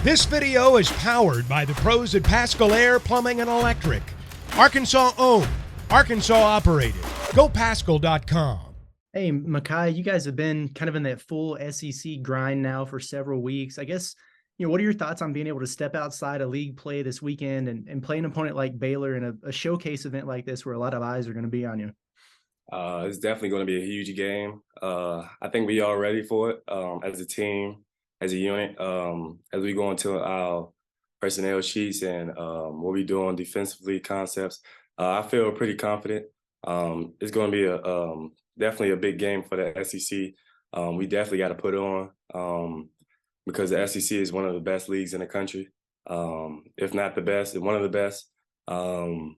This video is powered by the pros at Pascal Air Plumbing and Electric. Arkansas owned, Arkansas operated. GoPascal.com. Hey, Makhel, you guys have been kind of in that full SEC grind now for several weeks. I guess, what are your thoughts on being able to step outside of league play this weekend and play an opponent like Baylor in a showcase event like this where a lot of eyes are going to be on you? It's definitely going to be a huge game. I think we are ready for it as a team, as a unit, as we go into our personnel sheets and what we do on defensively concepts. I feel pretty confident. It's going to be definitely a big game for the SEC. We definitely got to put it on because the SEC is one of the best leagues in the country, if not the best, and one of the best. And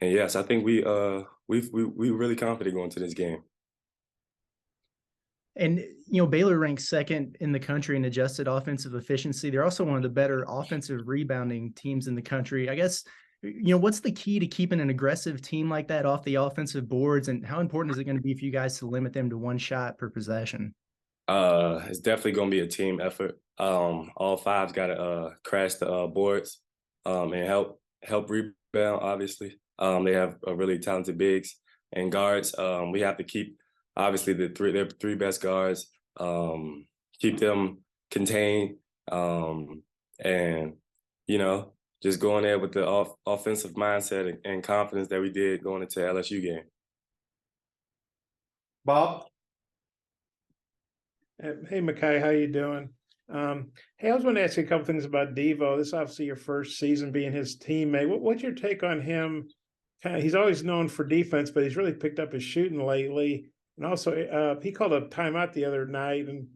yes, I think we're really confident going to this game. And, Baylor ranks second in the country in adjusted offensive efficiency. They're also one of the better offensive rebounding teams in the country. I guess, what's the key to keeping an aggressive team like that off the offensive boards? And how important is it going to be for you guys to limit them to one shot per possession? It's definitely going to be a team effort. All five's got to crash the boards and help rebound, obviously. They have a really talented bigs and guards. We have to keep, obviously, their three best guards, keep them contained, and, just going there with the offensive mindset and confidence that we did going into the LSU game. Bob? Hey, Makhel, how you doing? Hey, I was going to ask you a couple things about Devo. This is obviously your first season being his teammate. What's your take on him? He's always known for defense, but he's really picked up his shooting lately. And also, he called a timeout the other night. And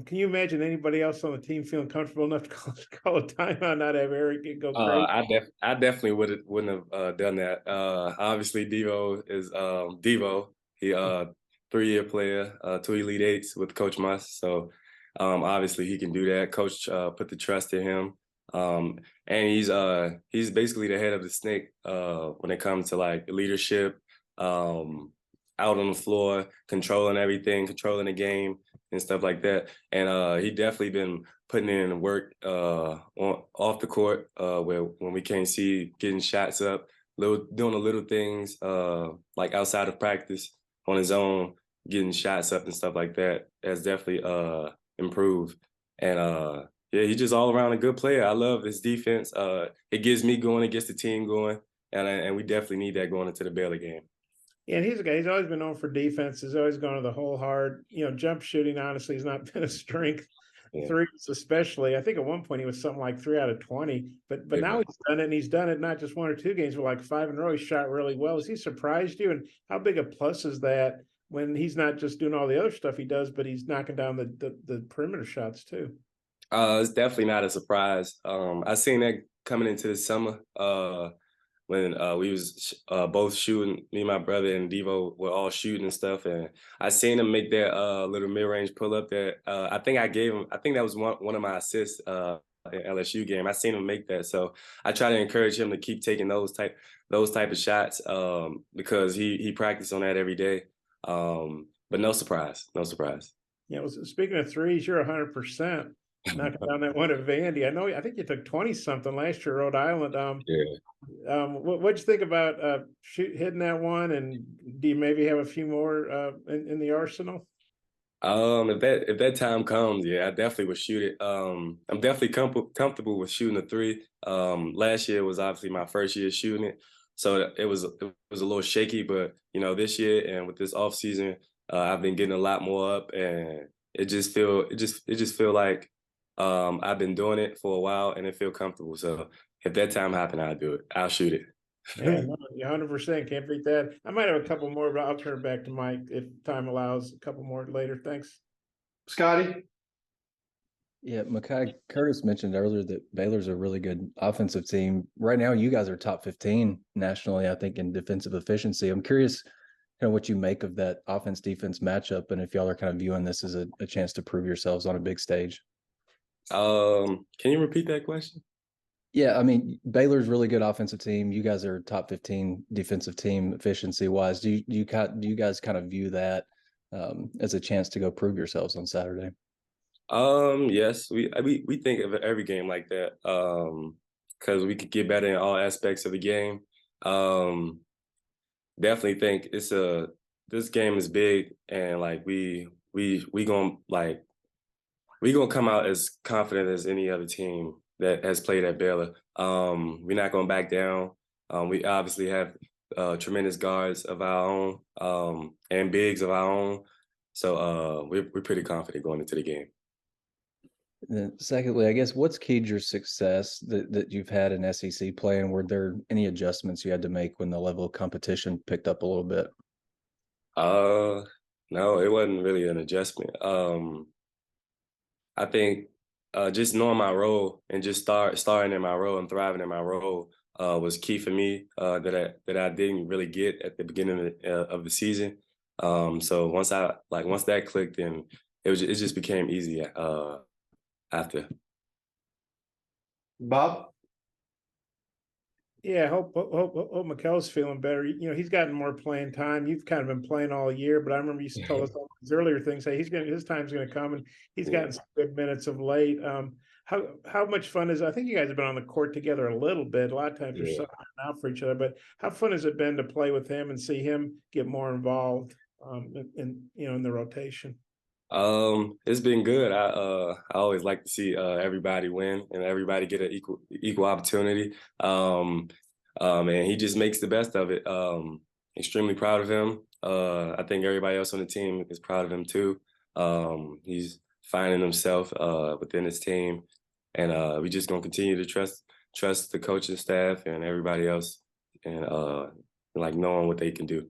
can you imagine anybody else on the team feeling comfortable enough to call a timeout, not have Eric go crazy? I definitely wouldn't have done that. Obviously, Devo is Devo. He 3-year player, 2 Elite Eights with Coach Muss. So obviously he can do that. Coach put the trust in him. And he's basically the head of the snake when it comes to like leadership, out on the floor, controlling everything, controlling the game and stuff like that. And he definitely been putting in work off the court when we can't see, getting shots up, doing the little things like outside of practice on his own, getting shots up and stuff like that. Has definitely improved. And yeah, he's just all around a good player. I love his defense. It gets me going, it gets the team going, and we definitely need that going into the Baylor game. Yeah, and he's a guy, he's always been known for defense. He's always gone to the whole hard. Jump shooting, honestly, has not been a strength. Yeah. Threes especially. I think at one point he was something like 3 out of 20. But now he's done it, and he's done it not just 1 or 2 games, but like 5 in a row. He shot really well. Has he surprised you? And how big a plus is that when he's not just doing all the other stuff he does, but he's knocking down the perimeter shots too? It's definitely not a surprise. I seen that coming into the summer when we was both shooting. Me and my brother and Devo were all shooting and stuff, and I seen him make that little mid-range pull-up that I think I gave him. I think that was one of my assists in LSU game. I seen him make that, so I try to encourage him to keep taking those type of shots because he practiced on that every day. But no surprise. Yeah, well, speaking of threes, you're 100%. Knocking down that one at Vandy. I think you took 20-something last year at Rhode Island. Yeah. What'd you think about hitting that one? And do you maybe have a few more in the arsenal? If that time comes, yeah, I definitely would shoot it. I'm definitely comfortable with shooting a 3. Last year was obviously my first year shooting it, so it was a little shaky. But this year and with this off season, I've been getting a lot more up, and it just feel like I've been doing it for a while, and it feel comfortable. So if that time happens, I'll do it. I'll shoot it. Yeah, no, 100%. Can't beat that. I might have a couple more, but I'll turn it back to Mike if time allows. A couple more later. Thanks. Scotty? Yeah, Makhel, Curtis mentioned earlier that Baylor's a really good offensive team. Right now, you guys are top 15 nationally, I think, in defensive efficiency. I'm curious what you make of that offense-defense matchup, and if y'all are kind of viewing this as a chance to prove yourselves on a big stage. Can you repeat that question? Yeah, I mean, Baylor's really good offensive team. You guys are top 15 defensive team efficiency-wise. Do you guys kind of view that as a chance to go prove yourselves on Saturday? Yes, we think of every game like that. Because we could get better in all aspects of the game. Um, Definitely think this game is big, and like we gonna like we gonna come out as confident as any other team that has played at Baylor. We're not gonna back down. We obviously have tremendous guards of our own, and bigs of our own. So we're pretty confident going into the game. And then secondly, I guess what's keyed your success that you've had in SEC play, and were there any adjustments you had to make when the level of competition picked up a little bit? No, it wasn't really an adjustment. I think just knowing my role and just starting in my role and thriving in my role was key for me, that I didn't really get at the beginning of the season. So once that clicked, then it just became easy after. Bob? Yeah, hope Makhel's feeling better. You know, he's gotten more playing time. You've kind of been playing all year, but I remember you told us all these earlier things. Say his time's going to come, and he's gotten some good minutes of late. How much fun is? I think you guys have been on the court together a little bit. A lot of times you're subbing out for each other, but how fun has it been to play with him and see him get more involved in the rotation? It's been good. I always like to see everybody win and everybody get an equal opportunity. And he just makes the best of it. Extremely proud of him. I think everybody else on the team is proud of him too. He's finding himself within his team, and we just gonna continue to trust the coaching staff and everybody else, and like knowing what they can do.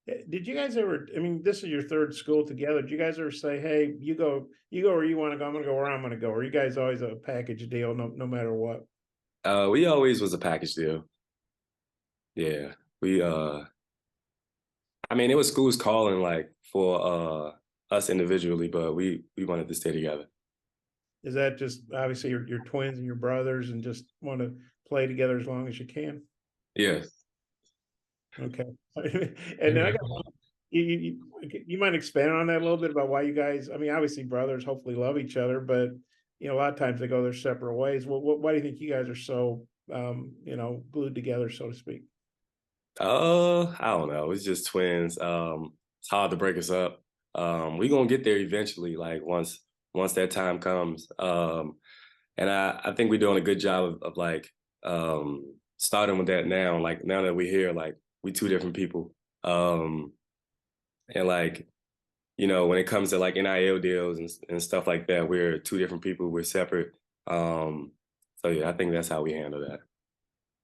Did you guys ever? I mean, this is your third school together. Did you guys ever say, "Hey, you go where you want to go. I'm going to go where I'm going to go"? Or are you guys always a package deal, no matter what? We always was a package deal. Yeah, I mean, it was schools calling like for us individually, but we wanted to stay together. Is that just obviously your twins and your brothers, and just want to play together as long as you can? Yeah. Okay. And then I got you might expand on that a little bit about why you guys, I mean, obviously brothers hopefully love each other, but a lot of times they go their separate ways. Why do you think you guys are so glued together, so to speak? I don't know. It's just twins. It's hard to break us up. We're gonna get there eventually, like once that time comes. And I think we're doing a good job of like starting with that now. Like now that we're here, like we two different people. And like, when it comes to like NIL deals and stuff like that, we're two different people. We're separate. So yeah, I think that's how we handle that.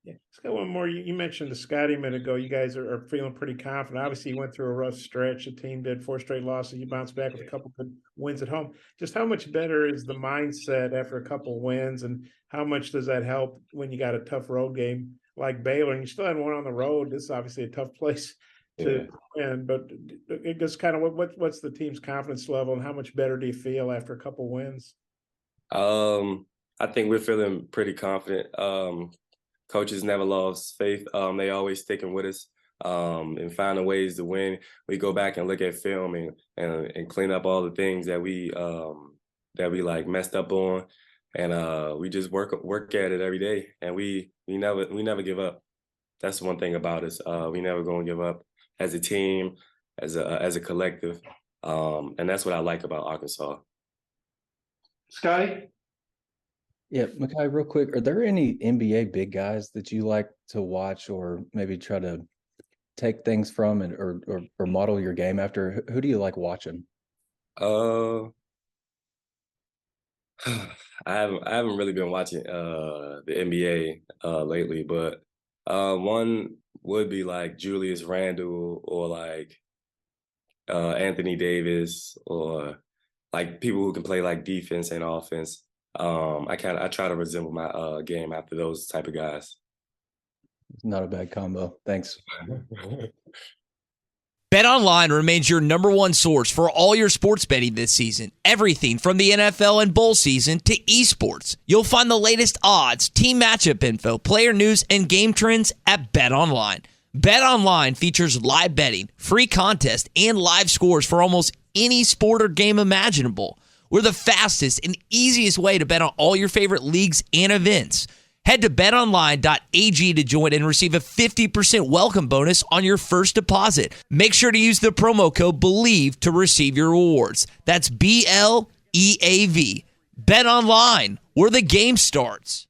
Yeah. Let's go one more. You mentioned the Scotty a minute ago. You guys are feeling pretty confident. Obviously, you went through a rough stretch. The team did 4 straight losses. You bounced back with a couple good wins at home. Just how much better is the mindset after a couple wins, and how much does that help when you got a tough road game like Baylor, and you still had one on the road? This is obviously a tough place to win, but it just kind of what's the team's confidence level, and how much better do you feel after a couple wins? I think we're feeling pretty confident. Coaches never lost faith. They always sticking with us and finding ways to win. We go back and look at film and clean up all the things that we like messed up on, and we just work at it every day. And we never give up. That's one thing about us. We never gonna give up as a team, as a collective, and that's what I like about Arkansas. Scotty? Yeah, Makhel, real quick, are there any NBA big guys that you like to watch, or maybe try to take things from, and or model your game after? Who do you like watching? I haven't really been watching the NBA lately, but one would be like Julius Randle, or like Anthony Davis, or like people who can play like defense and offense. I try to resemble my game after those type of guys. It's not a bad combo. Thanks. BetOnline remains your number one source for all your sports betting this season. Everything from the NFL and bowl season to esports. You'll find the latest odds, team matchup info, player news, and game trends at BetOnline. BetOnline features live betting, free contests, and live scores for almost any sport or game imaginable. We're the fastest and easiest way to bet on all your favorite leagues and events. Head to betonline.ag to join and receive a 50% welcome bonus on your first deposit. Make sure to use the promo code BELIEVE to receive your rewards. That's BLEAV. Bet online, where the game starts.